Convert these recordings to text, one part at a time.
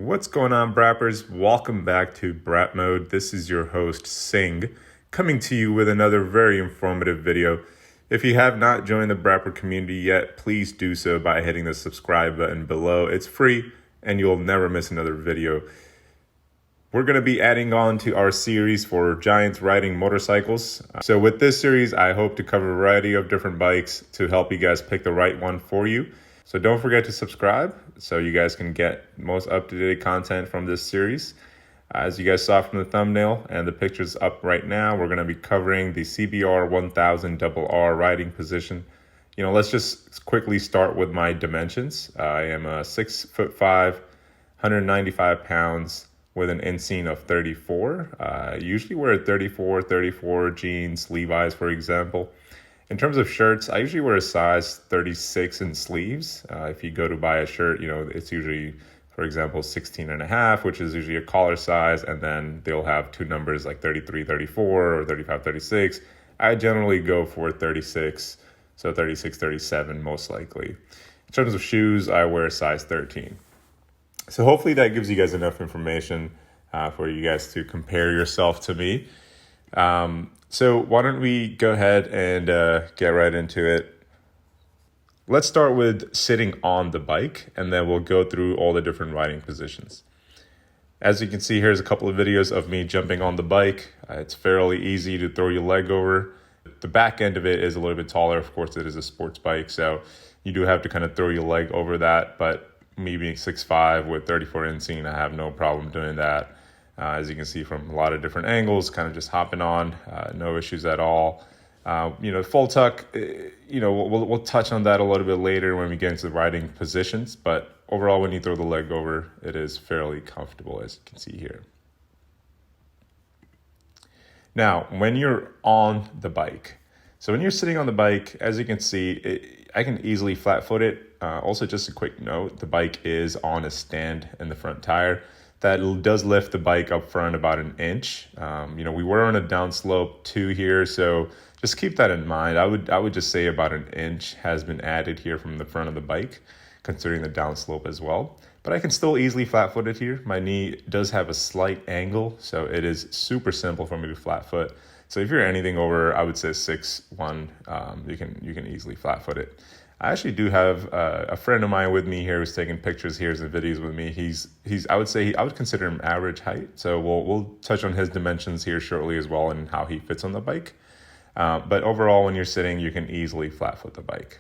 What's going on, Brappers? Welcome back to Brap Mode. This is your host, Singh, coming to you with another very informative video. If you have not joined the Brapper community yet, please do so by hitting the subscribe button below. It's free and you'll never miss another video. We're going to be adding on to our series for giants riding motorcycles. So with this series, I hope to cover a variety of different bikes to help you guys pick the right one for you. So don't forget to subscribe so you guys can get most up-to-date content from this series. As you guys saw from the thumbnail and the pictures up right now, we're going to be covering the CBR1000RR riding position. Let's just quickly start with my dimensions. I am a 6'5", 195 pounds with an inseam of 34. Usually wear 34 jeans, Levi's, for example. In terms of shirts, I usually wear a size 36 in sleeves. If you go to buy a shirt, it's usually, for example, 16 and a half, which is usually a collar size. And then they'll have two numbers like 33, 34 or 35, 36. I generally go for 36, so 36, 37 most likely. In terms of shoes, I wear a size 13. So hopefully that gives you guys enough information for you guys to compare yourself to me. So why don't we go ahead and get right into it. Let's start with sitting on the bike, and then we'll go through all the different riding positions. As you can see, here's a couple of videos of me jumping on the bike. It's fairly easy to throw your leg over. The back end of it is a little bit taller. Of course, it is a sports bike, so you do have to kind of throw your leg over that. But me being 6'5" with 34 inseam, I have no problem doing that. As you can see from a lot of different angles, kind of just hopping on, no issues at all. Full tuck, we'll touch on that a little bit later when we get into the riding positions. But overall, when you throw the leg over, it is fairly comfortable, as you can see here. Now, when you're on the bike, so when you're sitting on the bike, as you can see, I can easily flat foot it. Also, just a quick note, the bike is on a stand in the front tire. That does lift the bike up front about an inch. We were on a downslope 2 here, so just keep that in mind. I would just say about an inch has been added here from the front of the bike, considering the downslope as well. But I can still easily flat foot it here. My knee does have a slight angle, so it is super simple for me to flat foot. So if you're anything over, I would say 6'1", you can easily flat foot it. I actually do have a friend of mine with me here who's taking pictures here and videos with me. I would consider him average height. So we'll touch on his dimensions here shortly as well and how he fits on the bike. But overall, when you're sitting, you can easily flat foot the bike.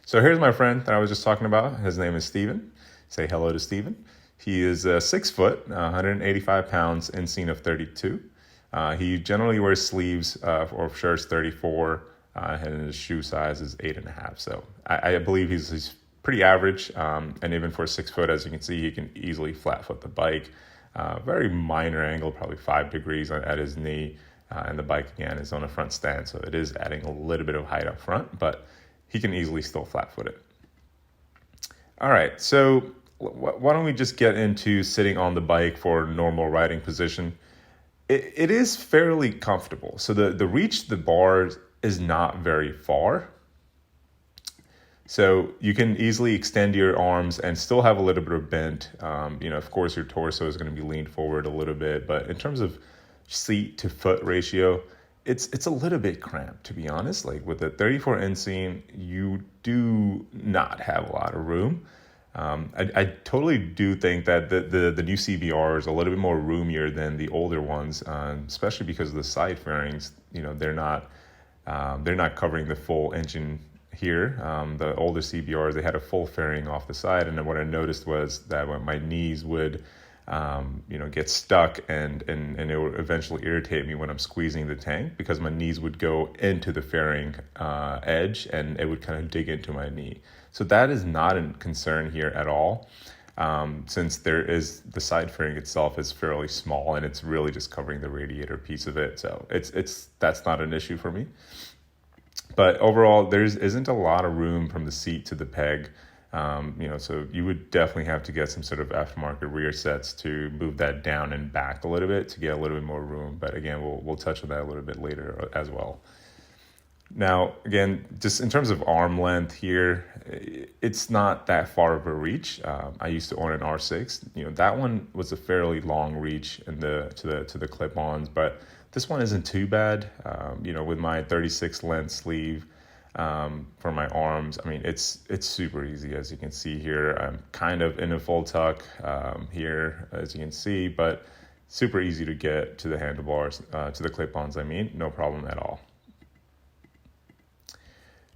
So here's my friend that I was just talking about. His name is Steven. Say hello to Steven. He is 6 foot, 185 pounds, inseam of 32. He generally wears sleeves or shirts 34. And his shoe size is 8.5. So I believe he's pretty average. And even for 6 foot, as you can see, he can easily flat foot the bike. Very minor angle, probably 5 degrees at his knee. And the bike, again, is on a front stand. So it is adding a little bit of height up front, but he can easily still flat foot it. All right, so why don't we just get into sitting on the bike for normal riding position. It is fairly comfortable. So the reach the bars is not very far. So you can easily extend your arms and still have a little bit of bend. Of course, your torso is going to be leaned forward a little bit, but in terms of seat to foot ratio, it's a little bit cramped, to be honest. Like with the 34 inseam, you do not have a lot of room. I totally do think that the new CBR is a little bit more roomier than the older ones, especially because of the side fairings. They're not covering the full engine here. The older CBRs, they had a full fairing off the side. And then what I noticed was that when my knees would, get stuck and it would eventually irritate me when I'm squeezing the tank because my knees would go into the fairing edge and it would kind of dig into my knee. So that is not a concern here at all. Since the side fairing itself is fairly small and it's really just covering the radiator piece of it. So that's not an issue for me. But overall, there isn't a lot of room from the seat to the peg. So you would definitely have to get some sort of aftermarket rear sets to move that down and back a little bit to get a little bit more room. But again, we'll touch on that a little bit later as well. Now, again, just in terms of arm length here, it's not that far of a reach. I used to own an R6. That one was a fairly long reach in the clip-ons, but this one isn't too bad. With my 36 length sleeve for my arms, I mean, it's super easy, as you can see here. I'm kind of in a full tuck here, as you can see, but super easy to get to the handlebars, to the clip-ons, no problem at all.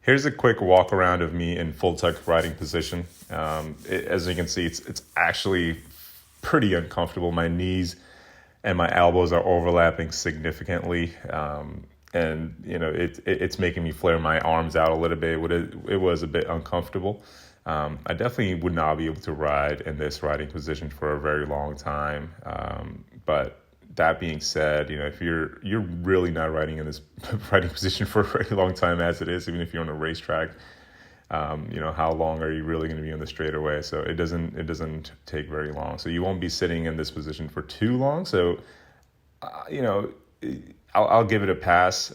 Here's a quick walk around of me in full tuck riding position. As you can see, it's actually pretty uncomfortable. My knees and my elbows are overlapping significantly. And it's making me flare my arms out a little bit. It was a bit uncomfortable. I definitely would not be able to ride in this riding position for a very long time. But that being said, if you're really not riding in this riding position for a very long time as it is, even if you're on a racetrack, how long are you really going to be on the straightaway? So it doesn't take very long. So you won't be sitting in this position for too long. So, I'll give it a pass.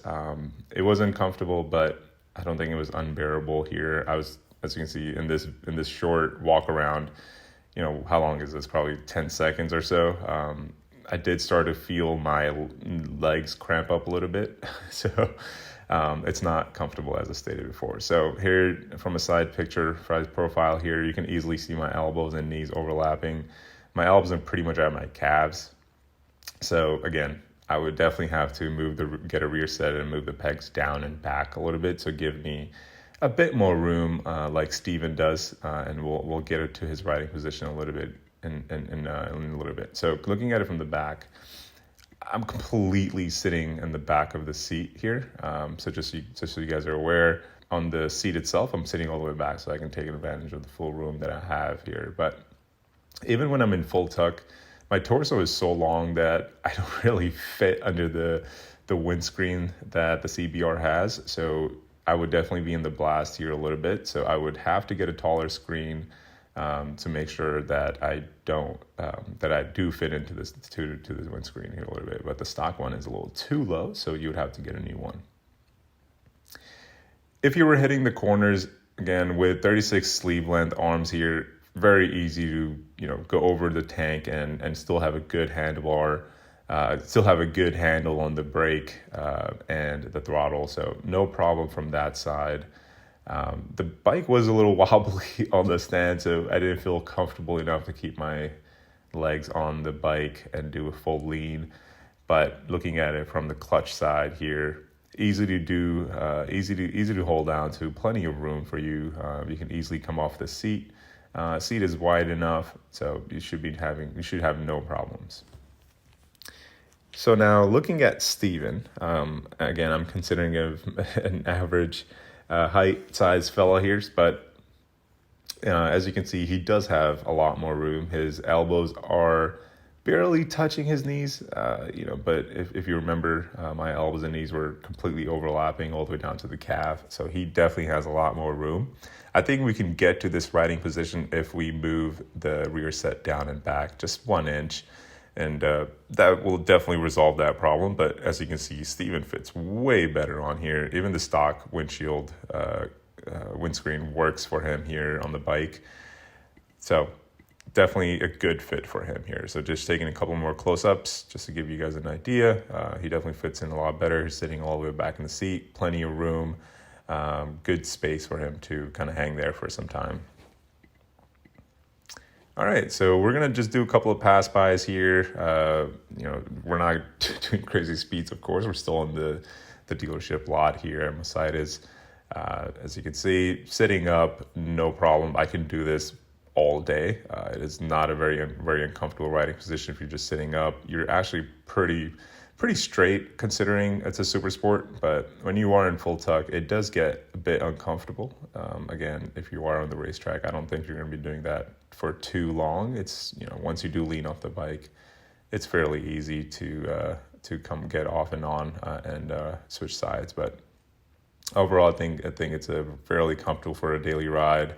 It was uncomfortable, but I don't think it was unbearable here. I was, as you can see, in this short walk around, how long is this? Probably 10 seconds or so. I did start to feel my legs cramp up a little bit. So it's not comfortable, as I stated before. So here, from a side picture profile here, you can easily see my elbows and knees overlapping. My elbows are pretty much at my calves. So again, I would definitely have to get a rear set and move the pegs down and back a little bit to give me a bit more room, like Steven does, and we'll get it to his riding position a little bit in a little bit. So looking at it from the back, I'm completely sitting in the back of the seat here. So just so you guys are aware, on the seat itself, I'm sitting all the way back so I can take advantage of the full room that I have here. But even when I'm in full tuck, my torso is so long that I don't really fit under the windscreen that the CBR has. So I would definitely be in the blast here a little bit. So I would have to get a taller screen to make sure that I do fit into this to the windscreen here a little bit. But the stock one is a little too low, so you would have to get a new one. If you were hitting the corners, again, with 36 sleeve length arms here, very easy to go over the tank and still have a good handlebar, still have a good handle on the brake and the throttle. So no problem from that side. The bike was a little wobbly on the stand, so I didn't feel comfortable enough to keep my legs on the bike and do a full lean. But looking at it from the clutch side here, easy to do, easy to hold down to, plenty of room for you. You can easily come off the seat. Seat is wide enough, so you should have no problems. So now looking at Steven, again, I'm considering an average height size fella here, but as you can see, he does have a lot more room. His elbows are barely touching his knees, but if you remember, my elbows and knees were completely overlapping all the way down to the calf. So he definitely has a lot more room. I think we can get to this riding position if we move the rear set down and back just 1 inch. And that will definitely resolve that problem. But as you can see, Steven fits way better on here. Even the stock windscreen works for him here on the bike. So definitely a good fit for him here. So just taking a couple more close-ups just to give you guys an idea. He definitely fits in a lot better. He's sitting all the way back in the seat, plenty of room, good space for him to kind of hang there for some time. All right, so we're gonna just do a couple of pass-bys here. We're not doing crazy speeds, of course. We're still in the dealership lot here at Mercedes. As you can see, sitting up, no problem. I can do this all day. It is not a very uncomfortable riding position if you're just sitting up. You're actually pretty straight considering it's a super sport, but when you are in full tuck, it does get a bit uncomfortable. Again, if you are on the racetrack, I don't think you're going to be doing that for too long. It's, once you do lean off the bike, it's fairly easy to come get off and on and switch sides. But overall, I think it's a fairly comfortable for a daily ride.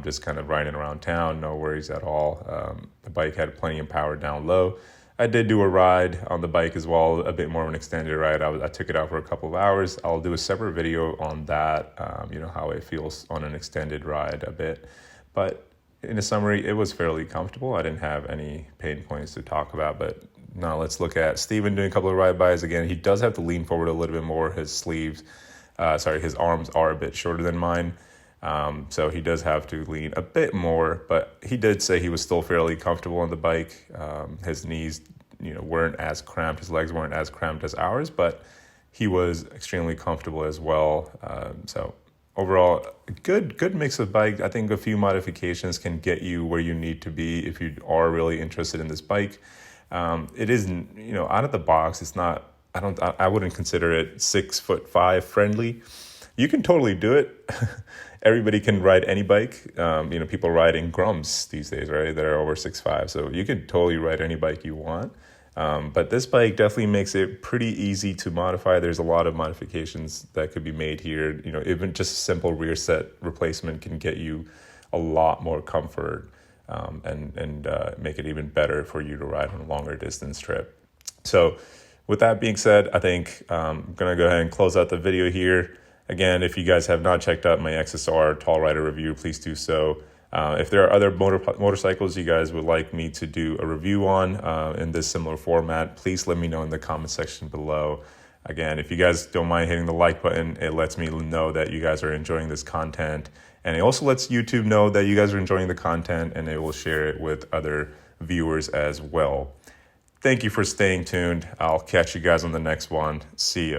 Just kind of riding around town, no worries at all. The bike had plenty of power down low. I did do a ride on the bike as well, a bit more of an extended ride. I took it out for a couple of hours. I'll do a separate video on that, how it feels on an extended ride a bit. But in a summary, it was fairly comfortable. I didn't have any pain points to talk about. But now let's look at Steven doing a couple of ride-bys. Again, he does have to lean forward a little bit more. His arms are a bit shorter than mine. So he does have to lean a bit more, but he did say he was still fairly comfortable on the bike. His knees, weren't as cramped. His legs weren't as cramped as ours, but he was extremely comfortable as well. So overall, good mix of bike. I think a few modifications can get you where you need to be if you are really interested in this bike. It isn't, out of the box. It's not. I wouldn't consider it 6'5" friendly. You can totally do it. Everybody can ride any bike. People riding Grums these days, right? That are over 6'5". So you can totally ride any bike you want. But this bike definitely makes it pretty easy to modify. There's a lot of modifications that could be made here. Even just a simple rear set replacement can get you a lot more comfort and make it even better for you to ride on a longer distance trip. So with that being said, I think I'm going to go ahead and close out the video here. Again, if you guys have not checked out my XSR Tall Rider review, please do so. If there are other motorcycles you guys would like me to do a review on in this similar format, please let me know in the comment section below. Again, if you guys don't mind hitting the like button, it lets me know that you guys are enjoying this content. And it also lets YouTube know that you guys are enjoying the content, and it will share it with other viewers as well. Thank you for staying tuned. I'll catch you guys on the next one. See ya.